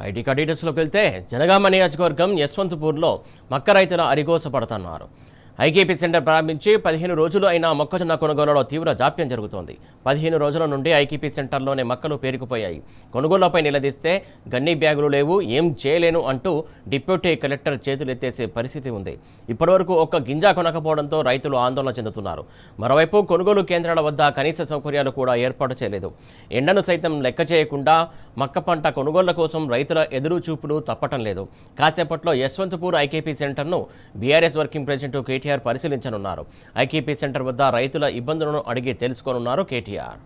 IT డీటెయిల్స్లోకి వెళ్తే జనగామ నియోజకవర్గం యశ్వంతపూర్లో మక్క రైతుల అరిగోస పడుతున్నారు. ఐకేపీ సెంటర్ ప్రారంభించి 15 రోజులు అయినా మొక్కజొన్న కొనుగోలులో తీవ్ర జాప్యం జరుగుతోంది. 15 రోజుల నుండి ఐకేపీ సెంటర్లోనే మక్కలు పేరుకుపోయాయి. కొనుగోళ్లపై నిలదీస్తే గన్ని బ్యాగులు లేవు, ఏం చేయలేను అంటూ డిప్యూటీ కలెక్టర్ చేతులెత్తేసే పరిస్థితి ఉంది. ఇప్పటివరకు ఒక్క గింజ కొనకపోవడంతో రైతులు ఆందోళన చెందుతున్నారు. మరోవైపు కొనుగోలు కేంద్రాల వద్ద కనీస సౌకర్యాలు కూడా ఏర్పాటు చేయలేదు. ఎండను సైతం లెక్క చేయకుండా మక్క పంట కొనుగోళ్ల కోసం రైతుల ఎదురు చూపులు తప్పటం లేదు. కాసేపట్లో యశ్వంతపూర్ ఐకేపీ సెంటర్ను బీఆర్ఎస్ వర్కింగ్ ప్రెసిడెంట్ కేటీఆర్ పరిశీలించనున్నారు. ఐకేపీ సెంటర్ వద్ద రైతుల ఇబ్బందులను అడిగి తెలుసుకోనున్నారు కేటీఆర్.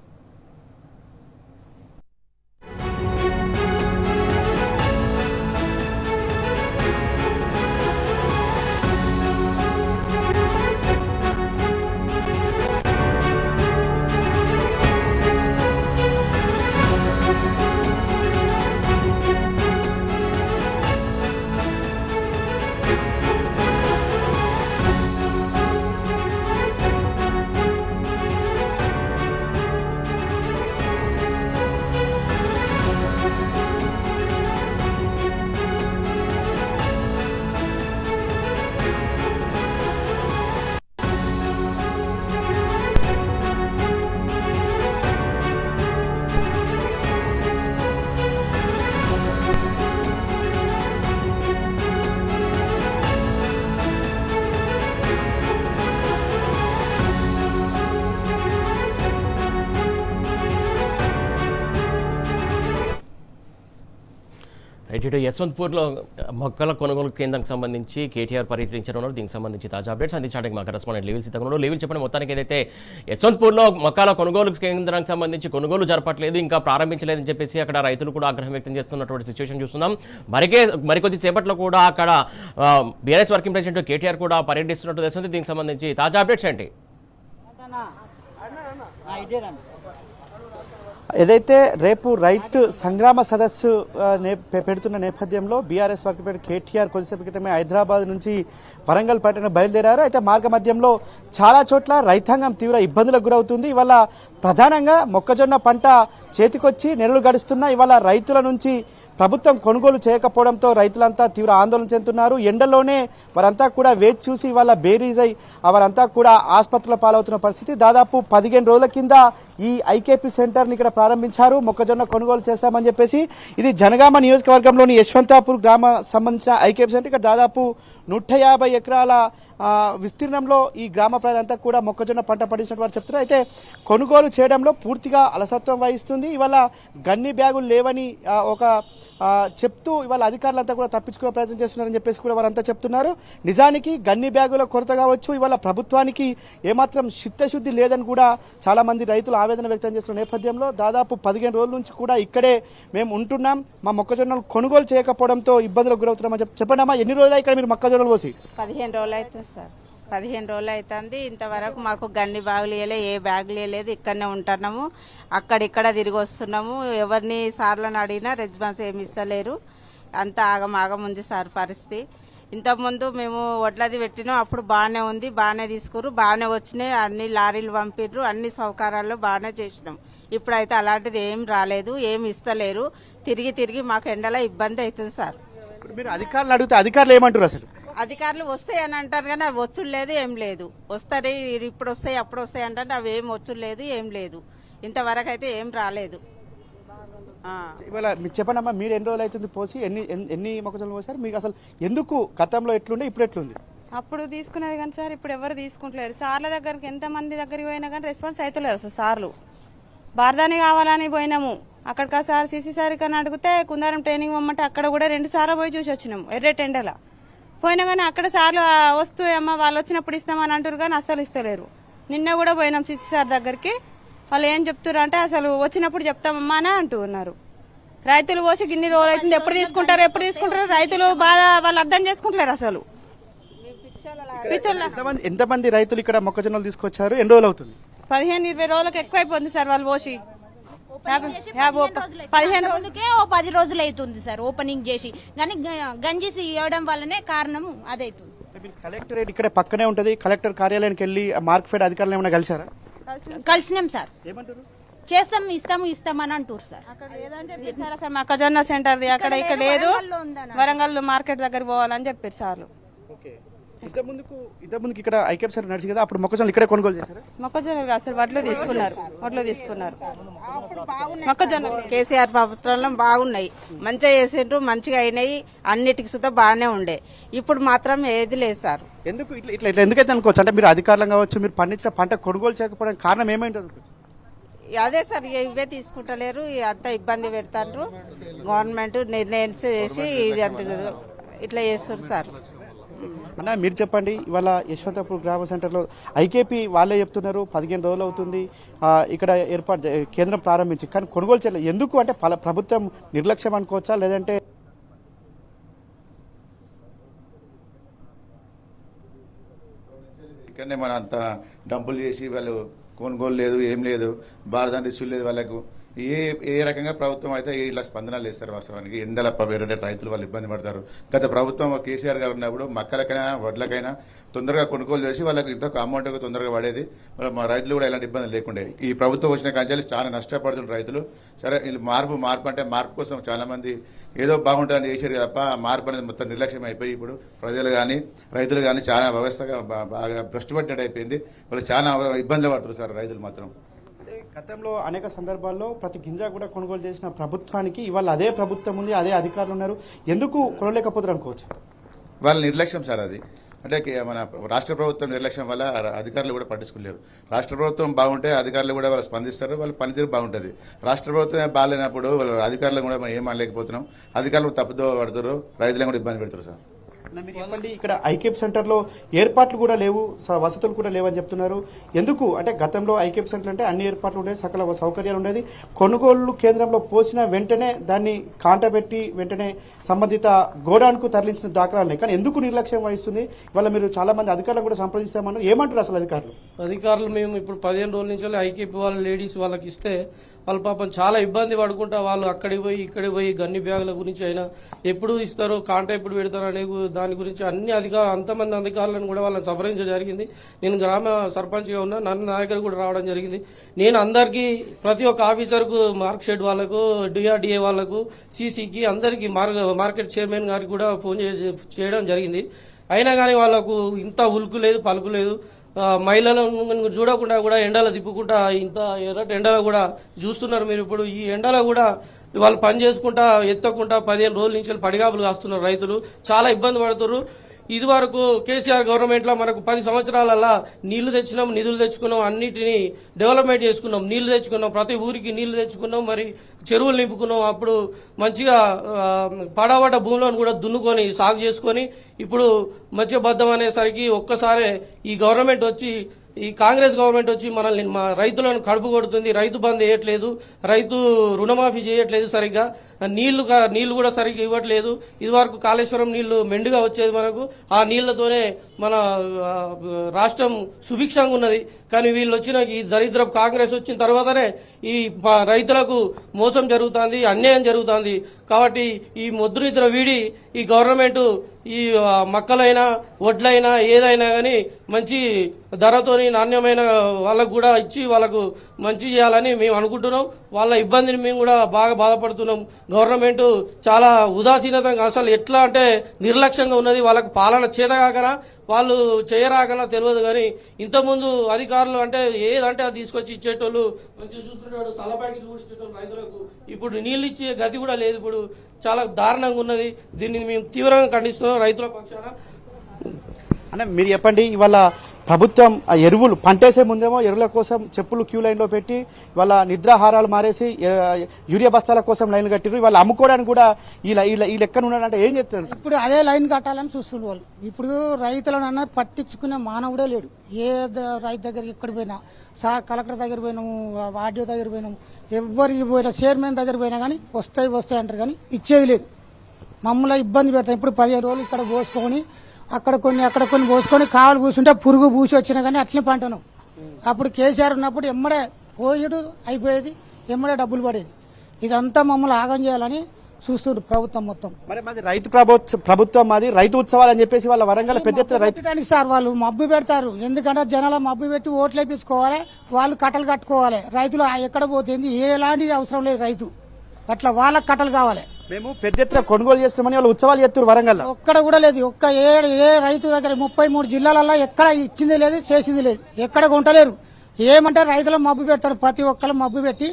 ఇటు యశ్వంతపూర్లో మొక్కల కొనుగోలు కేంద్రానికి సంబంధించి కేటీఆర్ పర్యటించనున్నారు. దీనికి సంబంధించి తాజా అప్డేట్స్ అందించడానికి మా కరెస్పాండెంట్ లేవిల్ సీతకున్నాడు. లేవిల్ చెప్పండి, మొత్తానికి ఏదైతే యశ్వంతపూర్లో మొక్కల కొనుగోలు కేంద్రానికి సంబంధించి కొనుగోలు జరపట్లేదు, ఇంకా ప్రారంభించలేదని చెప్పేసి అక్కడ రైతులు కూడా ఆగ్రహం వ్యక్తం చేస్తున్నటువంటి సిచ్యువేషన్ చూస్తున్నాం. మరికొద్ది సేపట్లో కూడా అక్కడ బీఆర్ఎస్ వర్కింగ్ ప్రెసిడెంట్ కేటీఆర్ కూడా పర్యటిస్తున్నట్టు తెలుస్తుంది. దీనికి సంబంధించి తాజా అప్డేట్స్ ఏంటి? ఏదైతే రేపు రైతు సంగ్రామ సదస్సు పెడుతున్న నేపథ్యంలో బీఆర్ఎస్ వర్కింగ్ ప్రెసిడెంట్ కేటీఆర్ కొద్దిసేపు క్రితమే హైదరాబాద్ నుంచి వరంగల్ పర్యటన బయలుదేరారు. అయితే మార్గ మధ్యంలో చాలా చోట్ల రైతాంగం తీవ్ర ఇబ్బందులకు గురవుతుంది. ఇవాళ ప్రధానంగా మొక్కజొన్న పంట చేతికొచ్చి నెలలు గడుస్తున్నా ఇవాళ రైతుల నుంచి ప్రభుత్వం కొనుగోలు చేయకపోవడంతో రైతులంతా తీవ్ర ఆందోళన చెందుతున్నారు. ఎండలోనే వారంతా కూడా వేచి చూసి వాళ్ళ బేరీజ్ అయి వారంతా కూడా ఆసుపత్రుల పాలవుతున్న పరిస్థితి. దాదాపు 15 రోజుల కింద ఈ ఐకేపీ సెంటర్ని ఇక్కడ ప్రారంభించారు. మొక్కజొన్న కొనుగోలు చేశామని చెప్పేసి ఇది జనగామ నియోజకవర్గంలోని యశ్వంతాపూర్ గ్రామ సంబంధించిన ఐకేపీ సెంటర్. ఇక్కడ దాదాపు 150 ఎకరాల విస్తీర్ణంలో ఈ గ్రామ ప్రజలంతా కూడా మొక్కజొన్న పంట పండించిన వారు చెప్తున్నారు. అయితే కొనుగోలు చేయడంలో పూర్తిగా అలసత్వం వహిస్తుంది. ఇవాళ గన్ని బ్యాగులు లేవని ఒక చెప్తూ ఇవాళ అధికారులంతా కూడా తప్పించుకునే ప్రయత్నం చేస్తున్నారని చెప్పేసి కూడా వారంతా చెప్తున్నారు. నిజానికి గన్ని బ్యాగుల కొరత కావచ్చు, ఇవాళ ప్రభుత్వానికి ఏమాత్రం చిత్తశుద్ధి లేదని కూడా చాలా మంది రైతులు ఆవేదన వ్యక్తం చేస్తున్న నేపథ్యంలో దాదాపు 15 రోజుల నుంచి కూడా ఇక్కడే మేము ఉంటున్నాం, మా మొక్కజొన్నలు కొనుగోలు చేయకపోవడంతో ఇబ్బందులకు గురవుతున్నామని చెప్పండి అమ్మా, ఎన్ని రోజులు ఇక్కడ మీరు మొక్కజొన్నలు పోసి? 15 రోజులు అవుతుంది సార్, 15 రోజులు అవుతుంది. ఇంతవరకు మాకు గన్ని బ్యాగులు ఇవ్వలే, ఏ బ్యాగులు ఇవ్వలేదు. ఇక్కడనే ఉంటున్నాము, అక్కడిక్కడ తిరిగి వస్తున్నాము. ఎవరిని సార్లను అడిగినా రెస్పాన్స్ ఏమి ఇస్తలేరు. అంత ఆగం ఉంది సార్ పరిస్థితి. ఇంతకుముందు మేము వడ్లది పెట్టినాం, అప్పుడు బాగానే ఉంది, బాగానే తీసుకురు, బాగానే వచ్చినాయి, అన్ని లారీలు పంపిర్రు, అన్ని సౌకర్యాలు బాగానే చేసినాం. ఇప్పుడైతే అలాంటిది ఏం రాలేదు, ఏమి ఇస్తలేరు. తిరిగి మాకు ఎండలో ఇబ్బంది అవుతుంది సార్. మీరు అధికారులు అడిగితే అధికారులు ఏమంటారు? అసలు అధికారులు వస్తాయి అని అంటారు కానీ అవి వచ్చుడు లేదు, ఏం లేదు. వస్తాయి, ఇప్పుడు వస్తాయి అప్పుడు వస్తాయి అంటే అవి ఏం వచ్చుడు లేదు, ఏం లేదు. ఇంతవరకు అయితే ఏం రాలేదు. ఇవాళ మీరు చెప్పండి అమ్మా, మీరు ఎన్ని రోజులు అవుతుంది పోసి, ఎన్ని మొక్కజొన్నలు పోసారు? మీకు అసలు ఎందుకు గతంలో ఎట్లుండే ఇప్పుడు ఎట్లుంది? అప్పుడు తీసుకునేది కానీ సార్ ఇప్పుడు ఎవరు తీసుకుంటలేరు. సార్ల దగ్గరికి ఎంతమంది దగ్గరికి పోయినా కానీ రెస్పాన్స్ అవుతలేరు సార్. సార్లు బార్దాని కావాలని పోయినాము, అక్కడికి సార్ సీసీ సార్ కానీ అడిగితే కుందారం ట్రైనింగ్ ఇవ్వమంటే అక్కడ కూడా 2 సార్లు పోయి చూసి వచ్చినాము. ఎర్రటెండల పోయినా కానీ అక్కడ సార్లు వస్తూ అమ్మ వాళ్ళు వచ్చినప్పుడు ఇస్తామని అంటారు కానీ అస్సలు ఇస్తలేరు. నిన్న కూడా పోయినాం సీసీ సార్ దగ్గరికి, వాళ్ళు ఏం చెప్తారు అంటే అసలు వచ్చినప్పుడు చెప్తామమ్మా అని అంటూ ఉన్నారు. రైతులు పోసి గిన్ని రోజులు అవుతుంది, ఎప్పుడు తీసుకుంటారు రైతులు బాధ వాళ్ళు అర్థం చేసుకుంటలేరు. అసలు ఎంతమంది రైతులు ఇక్కడ మొక్కజొన్నలు తీసుకొచ్చారు? ఎన్ని రోజులు అవుతుంది? 15-20 రోజులకు ఎక్కువైపోతుంది సార్ వాళ్ళు పోసి. 15 రోజులకే 10 రోజులు అవుతుంది సార్ ఓపెనింగ్ చేసి, కానీ గంజీసి ఇవ్వడం వల్లనే కారణం అదైతుంది. కలెక్టరేట్ ఇక్కడ పక్కనే ఉంటది, కలెక్టర్ కార్యాలయానికి వెళ్ళి మార్కెట్ అధికారులు ఏమైనా కలిసారా? కలిసినాం సార్. చేస్తాం ఇస్తామని అంటారు సార్. అక్కడ ఏదంటే సార్ అసలు మొక్కజొన్న సెంటర్ది అక్కడ ఇక్కడ లేదు, వరంగల్ మార్కెట్ దగ్గర పోవాలని చెప్పారు సార్లు. ఇంతకుముందుకు ఇక్కడ ఐకేపీ సెంటర్ నడిచి కదా, అప్పుడు మొక్కజొన్నలు ఇక్కడే కొనుగోలు చేశారు. మొక్కజొన్నలు కాదు సార్, వడ్లు తీసుకున్నారు మొక్కజొన్న. కేసీఆర్ ప్రభుత్వంలో బాగున్నాయి, మంచిగా చేసిండ్రు, మంచిగా అయినాయి, అన్నిటికి సుతా బాగానే ఉండే. ఇప్పుడు మాత్రం ఏది లేదు సార్. ఎందుకు ఇట్లా ఎందుకైతే అనుకోవచ్చు అంటే మీరు అధికారులు కావచ్చు, మీరు పండించిన పంట కొనుగోలు చేయకపోవడానికి కారణం ఏమైంది? అదే సార్ ఇవే తీసుకుంటలేరు, అంత ఇబ్బంది పెడతారు. గవర్నమెంట్ నిర్ణయం చేసి ఇది అంత ఇట్లా చేస్తారు సార్. అన్న మీరు చెప్పండి, ఇవాళ యశ్వంతపూర్ గ్రామ సెంటర్లో ఐకేపీ వాళ్ళే చెప్తున్నారు 15 రోజులు అవుతుంది ఇక్కడ కేంద్రం ప్రారంభించి, కానీ కొనుగోలు చేయలేదు. ఎందుకు అంటే ప్రభుత్వం నిర్లక్ష్యం అనుకోవచ్చా, లేదంటే ఇక్కడనే మన అంత డబ్బులు చేసి వాళ్ళు కొనుగోలు లేదు, ఏం లేదు, భారతాన్ని రిచ్చులు లేదు వాళ్ళకు. ఏ రకంగా ప్రభుత్వం అయితే ఇలా స్పందనలు ఇస్తారు. వాస్తవానికి ఎండల వేరే రైతులు వాళ్ళు ఇబ్బంది పడతారు. గత ప్రభుత్వం కేసీఆర్ గారు ఉన్నప్పుడు మక్కలకైనా వడ్లకైనా తొందరగా కొనుగోలు చేసి వాళ్ళకి ఇంత అమౌంట్ తొందరగా పడేది, మా రైతులు కూడా ఎలాంటి ఇబ్బంది లేకుండే. ఈ ప్రభుత్వం వచ్చిన కంచెలు చాలా నష్టపడుతున్న రైతులు. సరే వీళ్ళు మార్పు అంటే మార్పు కోసం చాలా మంది ఏదో బాగుంటుందని చేశారు తప్ప మార్పు అనేది మొత్తం నిర్లక్ష్యం అయిపోయి ఇప్పుడు ప్రజలు కానీ రైతులు కానీ చాలా వ్యవస్థగా బాగా భ్రష్టుపట్టినట్టు అయిపోయింది. వాళ్ళు చాలా ఇబ్బందులు పడుతున్నారు సార్ రైతులు మాత్రం. గతంలో అనేక సందర్భాల్లో ప్రతి గింజ కూడా కొనుగోలు చేసిన ప్రభుత్వానికి ఇవాళ అదే ప్రభుత్వం ఉంది, అదే అధికారులు ఉన్నారు, ఎందుకు కొనలేకపోతారు అనుకోవచ్చు? వాళ్ళ నిర్లక్ష్యం సార్ అది. అంటే మన రాష్ట్ర ప్రభుత్వం నిర్లక్ష్యం వల్ల అధికారులు కూడా పట్టించుకోలేరు. రాష్ట్ర ప్రభుత్వం బాగుంటే అధికారులు కూడా వాళ్ళు స్పందిస్తారు, వాళ్ళ పనితీరు బాగుంటుంది. రాష్ట్ర ప్రభుత్వమే బాగాలేనప్పుడు వాళ్ళ అధికారులు కూడా మనం ఏం అనలేకపోతున్నాం. అధికారులు తప్పుదో పడుతారు, రైతులను కూడా ఇబ్బంది పెడతారు సార్. మీరు చెప్పండి, ఇక్కడ ఐకేపీ సెంటర్ లో ఏర్పాట్లు కూడా లేవు, వసతులు కూడా లేవని చెప్తున్నారు. ఎందుకు అంటే గతంలో ఐకేపీ సెంటర్ అంటే అన్ని ఏర్పాట్లు ఉండేది, సకల సౌకర్యాలు ఉండేది. కొనుగోలు కేంద్రంలో పోసిన వెంటనే దాన్ని కాంటబెట్టి వెంటనే సంబంధిత గోడాన్ కు తరలించిన దాఖలాలు, కానీ ఎందుకు నిర్లక్ష్యం వహిస్తుంది? ఇవాళ మీరు చాలా మంది అధికారులను కూడా సంప్రదిస్తామన్నారు, ఏమంటారు అసలు అధికారులు? మేము ఇప్పుడు 15 రోజుల నుంచి ఐకేపీ వాళ్ళ లేడీస్ వాళ్ళకి ఇస్తే వాళ్ళ పాపం చాలా ఇబ్బంది పడుకుంటా వాళ్ళు అక్కడికి పోయి ఇక్కడికి పోయి గన్ని బ్యాగుల గురించి అయినా ఎప్పుడు ఇస్తారో కాంటా ఎప్పుడు పెడతారో అనే దాని గురించి అంతమంది అధికారులను కూడా వాళ్ళని సంప్రదించడం జరిగింది. నేను గ్రామ సర్పంచ్గా ఉన్నా, నా దగ్గర కూడా రావడం జరిగింది. నేను అందరికీ ప్రతి ఒక్క ఆఫీసర్కు మార్క్ షెడ్ వాళ్ళకు, డిఆర్డిఏ వాళ్ళకు, సీసీకి అందరికీ మార్కెట్ చైర్మన్ గారికి కూడా ఫోన్ చేయడం జరిగింది. అయినా కానీ వాళ్ళకు ఇంత ఉలుకు లేదు, పలుకు లేదు. మహిళలను చూడకుండా కూడా ఎండలో తిప్పుకుంటా ఇంత ఎర్రటి ఎండలో కూడా చూస్తున్నారు మీరు. ఇప్పుడు ఈ ఎండలో కూడా వాళ్ళు పని చేసుకుంటా ఎత్తకుండా 15 రోజుల నుంచి పడిగాపులు కాస్తున్నారు రైతులు, చాలా ఇబ్బంది పడుతున్నారు. ఇది వరకు కేసీఆర్ గవర్నమెంట్ లో మనకు 10 సంవత్సరాలల్లా నీళ్లు తెచ్చినాం, నిధులు తెచ్చుకున్నాం, అన్నిటినీ డెవలప్మెంట్ చేసుకున్నాం, నీళ్లు తెచ్చుకున్నాం, ప్రతి ఊరికి నీళ్లు తెచ్చుకున్నాం, మరి చెరువులు నింపుకున్నాం. అప్పుడు మంచిగా పడబడ్డ భూములను కూడా దున్నుకొని సాగు చేసుకొని ఇప్పుడు మత్స్యబద్ధం అనేసరికి ఒక్కసారి ఈ గవర్నమెంట్ వచ్చి, ఈ కాంగ్రెస్ గవర్నమెంట్ వచ్చి మనల్ని రైతులను కడుపు కొడుతుంది. రైతు బంద్ వేయట్లేదు, రైతు రుణమాఫీ చేయట్లేదు, సరిగ్గా నీళ్లు కూడా సరిగ్గా ఇవ్వట్లేదు. ఇది వరకు కాళేశ్వరం నీళ్లు మెండుగా వచ్చేది మనకు, ఆ నీళ్లతోనే మన రాష్ట్రం సుభిక్షంగా ఉన్నది. కానీ వీళ్ళు వచ్చిన ఈ దరిద్రపు కాంగ్రెస్ వచ్చిన తర్వాతనే ఈ రైతులకు మోసం జరుగుతుంది, అన్యాయం జరుగుతుంది. కాబట్టి ఈ ముద్రనిద్ర వీడి ఈ గవర్నమెంట్ ఈ మక్కలైనా వడ్లైనా ఏదైనా కానీ మంచి ధరతోని నాణ్యమైన వాళ్ళకు కూడా ఇచ్చి వాళ్ళకు మంచి చేయాలని మేము అనుకుంటున్నాం. వాళ్ళ ఇబ్బందిని మేము కూడా బాగా బాధపడుతున్నాం. గవర్నమెంట్ చాలా ఉదాసీనతంగా, అసలు ఎట్లా అంటే నిర్లక్ష్యంగా ఉన్నది. వాళ్ళకు పాలన చేతగాకనా వాళ్ళు చేయరాకనా తెలియదు. కానీ ఇంతకుముందు అధికారులు అంటే ఏదంటే అది తీసుకొచ్చి ఇచ్చేటోళ్ళు, మంచిగా చూస్తుంటాడు, సల ప్యాకెట్లు కూడా ఇచ్చేటోళ్ళు రైతులకు. ఇప్పుడు నీళ్ళు ఇచ్చే గతి కూడా లేదు. ఇప్పుడు చాలా దారుణంగా ఉన్నది. దీన్ని మేము తీవ్రంగా ఖండిస్తున్నాం రైతుల పక్షాన. అంటే మీరు చెప్పండి, ఇవాళ ప్రభుత్వం ఎరువులు పంటేసే ముందేమో ఎరువుల కోసం చెప్పులు క్యూ లైన్లో పెట్టి ఇవాళ నిద్రాహారాలు మారేసి యూరియా బస్తాల కోసం లైన్ కట్టిరు. ఇవాళ అమ్ముకోవడానికి కూడా ఈ లెక్కన ఉన్నాడంటే ఏం చెప్తారు? ఇప్పుడు అదే లైన్ కట్టాలని చూస్తున్నారు వాళ్ళు. ఇప్పుడు రైతులను పట్టించుకునే మానవుడే లేడు. ఏ రైతు దగ్గర ఎక్కడ పోయినా, కలెక్టర్ దగ్గర పోయినాము, ఆర్డీఓ దగ్గర పోయినాము, ఎవరికి పోయినా, చైర్మన్ దగ్గర పోయినా కానీ వస్తాయి అంటారు, కానీ ఇచ్చేది లేదు. మమ్మల్ని ఇబ్బంది పెడతాం. ఇప్పుడు 15 రోజులు ఇక్కడ పోసుకొని అక్కడ కొన్ని పోసుకొని కావాలి కూర్చుంటే పురుగు పూసి వచ్చినా కానీ అట్లనే పంటను. అప్పుడు కేసీఆర్ ఉన్నప్పుడు ఎమ్మడే పోయేడు అయిపోయేది, ఎమ్మడే డబ్బులు పడేది. ఇదంతా మమ్మల్ని ఆగం చేయాలని చూస్తుండ్రు ప్రభుత్వం మొత్తం. మరి మాది రైతు ప్రభుత్వం మాది రైతు ఉత్సవాలు అని చెప్పేసి వాళ్ళ వరంగల్ పెద్ద ఎత్తున రైతు పెట్టడానికి సార్ వాళ్ళు మబ్బు పెడతారు. ఎందుకంటే జనాల మబ్బు పెట్టి ఓట్లు వేయించుకోవాలి, వాళ్ళు కట్టలు కట్టుకోవాలి. రైతులు ఎక్కడ పోతుంది, ఎలాంటి అవసరం లేదు రైతు, అట్లా వాళ్ళకి కట్టలు కావాలి. మేము పెద్ద ఎత్తున కొనుగోలు చేస్తామని వాళ్ళు ఉత్సవాలు చేస్తారు వరంగల్. ఒక్కడ కూడా లేదు, ఏ రైతు దగ్గర 33 జిల్లాలలో ఎక్కడ ఇచ్చింది లేదు, చేసింది లేదు, ఎక్కడ కొంటలేరు. ఏమంటే రైతులు మబ్బు పెడతారు, ప్రతి ఒక్కరు మబ్బు పెట్టి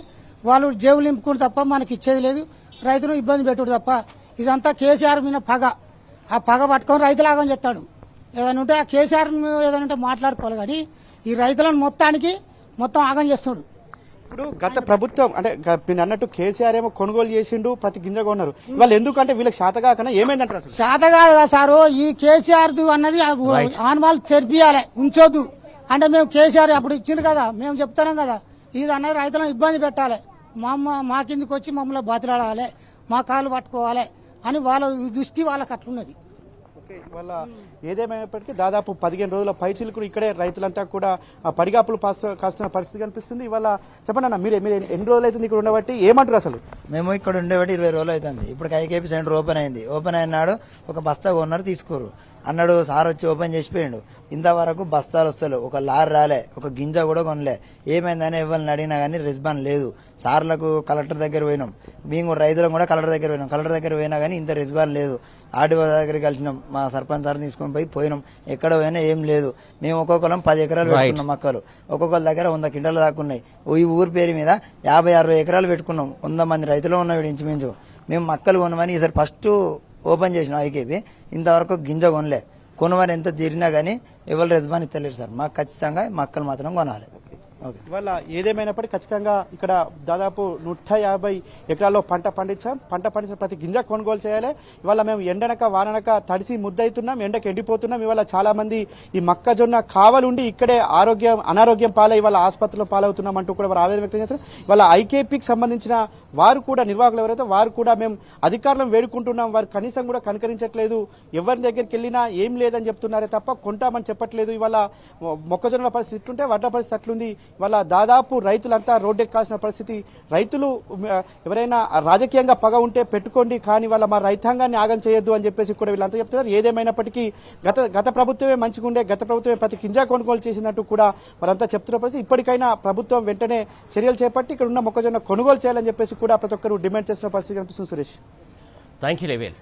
వాళ్ళు జేబులు నింపుకుంటు తప్ప మనకి ఇచ్చేది లేదు, రైతులు ఇబ్బంది పెట్టుడు తప్ప. ఇదంతా కేసీఆర్ మీద పగ, ఆ పగ పట్టుకొని రైతులాగని చెప్తాడు. ఏదైనా ఉంటే ఆ కేసీఆర్ ఏదైనా ఉంటే మాట్లాడుకోవాలి, కానీ ఈ రైతులను మొత్తం ఆగం చేస్తున్నాడు. ఇప్పుడు గత ప్రభుత్వం అంటే మీరు అన్నట్టు కేసీఆర్ ఏమో కొనుగోలు చేసిండు, ప్రతి గింజ కొన్నారు. వాళ్ళు ఎందుకంటే వీళ్ళకి శాతగాకనా ఏమైందంటారు అసలు? శాత కాదు కదా సారు, ఈ కేసీఆర్ అన్నది ఆనవాళ్ళు చెరిపియాలి, ఉంచొద్దు. అంటే మేము కేసీఆర్ అప్పుడు ఇచ్చిండు కదా, మేము చెప్తున్నాం కదా, ఇది అన్నది రైతులను ఇబ్బంది పెట్టాలి, మా కిందికి వచ్చి మమ్మల్ని బతిలాడాలి, మా కాళ్ళు పట్టుకోవాలి అని వాళ్ళ దృష్టి వాళ్ళకి అట్లున్నది. వాళ్ళ ఏదేమైనప్పటికీ దాదాపు 15 రోజుల పైచిలుకుడు ఇక్కడే రైతులంతా కూడా ఆ పడిగాపులు కాస్తున్న పరిస్థితి కనిపిస్తుంది. ఇవాళ చెప్పండి అన్న, మీరు ఎన్ని రోజులు అవుతుంది ఇక్కడ ఉండబట్టి, ఏమంటారు అసలు? మేము ఇక్కడ ఉండేవాటి 20 రోజులు అవుతుంది. ఇప్పుడు ఐకేపీ సెంటర్ ఓపెన్ అయింది. ఓపెన్ అయినాడు ఒక బస్తా కొన్నారు, తీసుకోరు అన్నాడు సార్, వచ్చి ఓపెన్ చేసిపోయాడు. ఇంతవరకు బస్తాలు వస్తలేవు, ఒక లారీ రాలే, ఒక గింజ కూడా కొనలే. ఏమైందని ఎవరిని అడిగినా కానీ రెస్పాన్స్ లేదు. సార్లకు కలెక్టర్ దగ్గర పోయినాం, మేము కూడా రైతులకు కూడా కలెక్టర్ దగ్గర పోయినాం. కలెక్టర్ దగ్గర పోయినా కానీ ఇంత రెస్పాన్స్ లేదు. ఆర్డీఓ దగ్గరికి కలిసినాం, మా సర్పంచ్ సార్ తీసుకొని పోయినాం, ఎక్కడ పోయినా ఏం లేదు. మేము ఒక్కొక్కరం 10 ఎకరాలు పెట్టుకున్నాం మొక్కలు, ఒక్కొక్కరి దగ్గర 100 కింటాలు దాక్కున్నాయి. ఈ ఊరు పేరు మీద 50-60 ఎకరాలు పెట్టుకున్నాం. 100 మంది రైతులు ఉన్నాడు ఇంచుమించు. మేము మక్కలు కొనమని ఈసారి ఫస్ట్ ఓపెన్ చేసినాం ఐకేపీ, ఇంతవరకు గింజ కొనలే. కొనమని ఎంత తీరినా కానీ ఎవరు రెస్పాన్స్ ఇస్తలేరు సార్. మాకు ఖచ్చితంగా మక్కలు మాత్రం కొనాలి. ఇవాళ ఏదేమైనప్పటికీ ఖచ్చితంగా ఇక్కడ దాదాపు 150 ఎకరాల్లో పంట పండించిన ప్రతి గింజ కొనుగోలు చేయాలి. ఇవాళ మేము ఎండనక వాననక తడిసి ముద్దవుతున్నాం, ఎండకు ఎండిపోతున్నాం. ఇవాళ చాలా మంది ఈ మొక్కజొన్న కావలుండి ఇక్కడే అనారోగ్యం పాలై ఇవాళ ఆసుపత్రిలో పాలవుతున్నాం అంటూ కూడా వారు ఆవేదన వ్యక్తం చేస్తారు. ఇవాళ ఐకేపీకి సంబంధించిన వారు కూడా, నిర్వాహకులు ఎవరైతే వారు కూడా మేము అధికారులను వేడుకుంటున్నాం, వారు కనీసం కూడా కనికరించట్లేదు, ఎవరి దగ్గరికి వెళ్ళినా ఏం లేదని చెప్తున్నారే తప్ప కొంటామని చెప్పట్లేదు. ఇవాళ మొక్కజొన్నల పరిస్థితి ఇట్లుంటే వడ్ల పరిస్థితి అట్లుంది. ఇవాళ దాదాపు రైతులంతా రోడ్డెక్కాల్సిన పరిస్థితి. రైతులు ఎవరైనా రాజకీయంగా పగ ఉంటే పెట్టుకోండి, కానీ వాళ్ళ మా రైతాంగాన్ని ఆగం చేయొద్దు అని చెప్పేసి కూడా వీళ్ళంతా చెప్తున్నారు. ఏదేమైనప్పటికీ గత ప్రభుత్వమే మంచిగా ఉండే, గత ప్రభుత్వమే ప్రతి గింజ కొనుగోలు చేసినట్టు కూడా వారంతా చెప్తున్న పరిస్థితి. ఇప్పటికైనా ప్రభుత్వం వెంటనే చర్యలు చేపట్టి ఇక్కడ ఉన్న మొక్కజొన్న కొనుగోలు చేయాలని చెప్పేసి కూడా ప్రతి ఒక్కరు డిమాండ్ చేస్తున్న పరిస్థితి కనిపిస్తుంది. Suresh, thank you.